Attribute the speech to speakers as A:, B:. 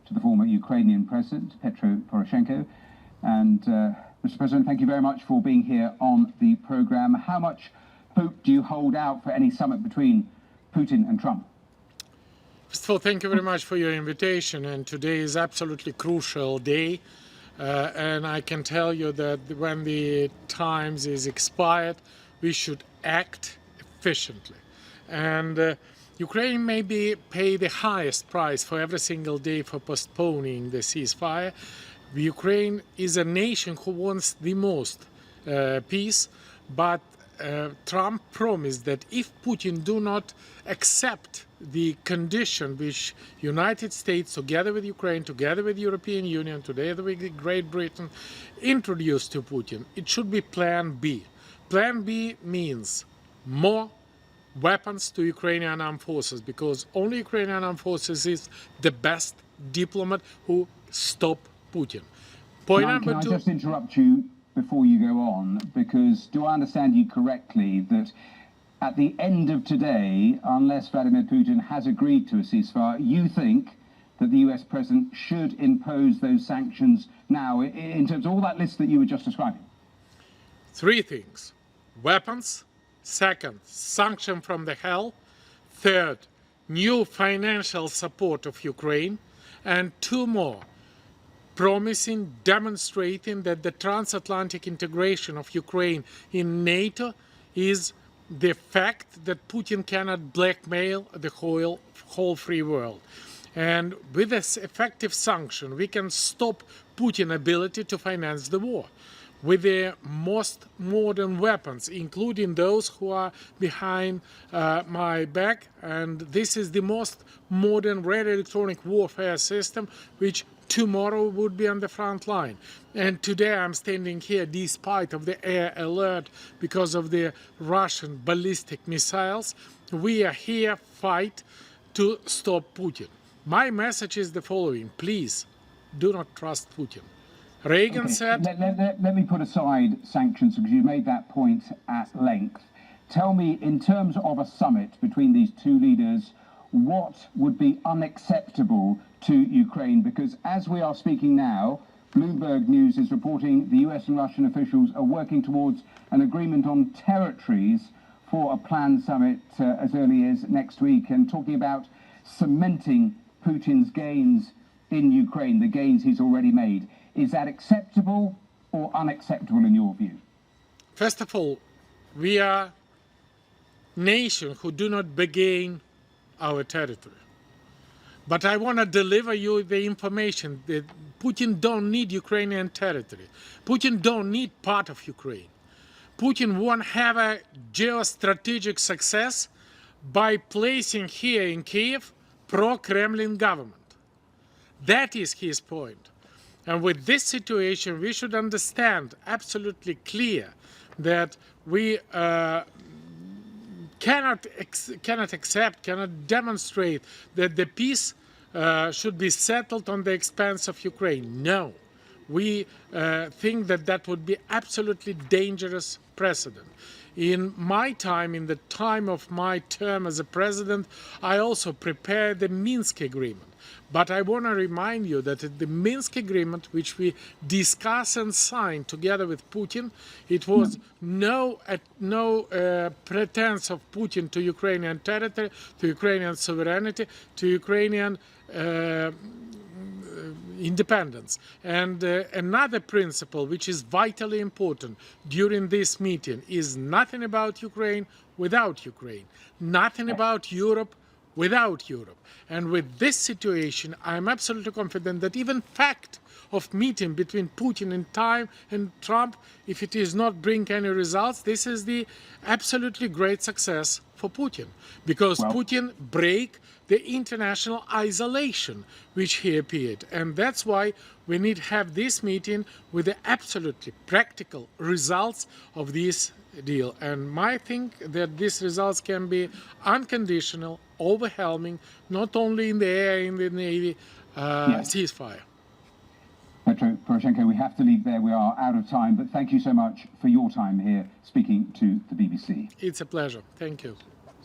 A: to the former Ukrainian President, Petro Poroshenko. And Mr. President, thank you very much for being here on the program. How much hope do you hold out for any summit between Putin and Trump?
B: First of all, thank you very much for your invitation. And today is absolutely crucial day. And I can tell you that when the times is expired, we should act efficiently. And Ukraine maybe pay the highest price for every single day for postponing the ceasefire. Ukraine is a nation who wants the most peace, but Trump promised that if Putin do not accept the condition which United States, together with Ukraine, together with European Union, together with Great Britain, introduced to Putin, it should be Plan B. Plan B means more weapons to Ukrainian armed forces, because only Ukrainian armed forces is the best diplomat who stop Putin. Point number two.
A: Can I just interrupt you before you go on, because do I understand you correctly that at the end of today, unless Vladimir Putin has agreed to a ceasefire, you think that the US president should impose those sanctions now in terms of all that list that you were just describing?
B: Three things. Weapons. Second, sanction from the hell. Third, new financial support of Ukraine. And two more. Promising, demonstrating that the transatlantic integration of Ukraine in NATO is the fact that Putin cannot blackmail the whole free world. And with this effective sanction, we can stop Putin's ability to finance the war. With the most modern weapons, including those who are behind my back. And this is the most modern radio electronic warfare system, which tomorrow would be on the front line. And today I'm standing here despite of the air alert because of the Russian ballistic missiles. We are here fight to stop Putin. My message is the following: please do not trust Putin. Reagan said...
A: Let me put aside sanctions, because you made that point at length. Tell me, in terms of a summit between these two leaders, what would be unacceptable to Ukraine? Because as we are speaking now, Bloomberg News is reporting the US and Russian officials are working towards an agreement on territories for a planned summit as early as next week, and talking about cementing Putin's gains in Ukraine, the gains he's already made. Is that acceptable or unacceptable in your view?
B: First of all, we are a nation who do not regain our territory. But I want to deliver you the information that Putin don't need Ukrainian territory. Putin don't need part of Ukraine. Putin won't have a geostrategic success by placing here in Kiev pro-Kremlin government. That is his point. And with this situation, we should understand absolutely clear that we cannot accept, cannot demonstrate that the peace should be settled on the expense of Ukraine. No, we think that that would be absolutely dangerous precedent. In my time, in the time of my term as a president, I also prepared the Minsk Agreement. But I want to remind you that the Minsk Agreement, which we discussed and signed together with Putin, it was no pretense of Putin to Ukrainian territory, to Ukrainian sovereignty, to Ukrainian independence. And another principle which is vitally important during this meeting is nothing about Ukraine without Ukraine, nothing about Europe without Europe. And with this situation, I'm absolutely confident that even fact of meeting between Putin and Trump, if it is not bring any results, this is the absolutely great success for Putin, because Putin break the international isolation which he appeared. And that's why we need to have this meeting with the absolutely practical results of this deal. And I think that these results can be unconditional, overwhelming, not only in the air, in the Navy, ceasefire.
A: Petro Poroshenko, we have to leave there. We are out of time, but thank you so much for your time here speaking to the BBC.
B: It's a pleasure. Thank you.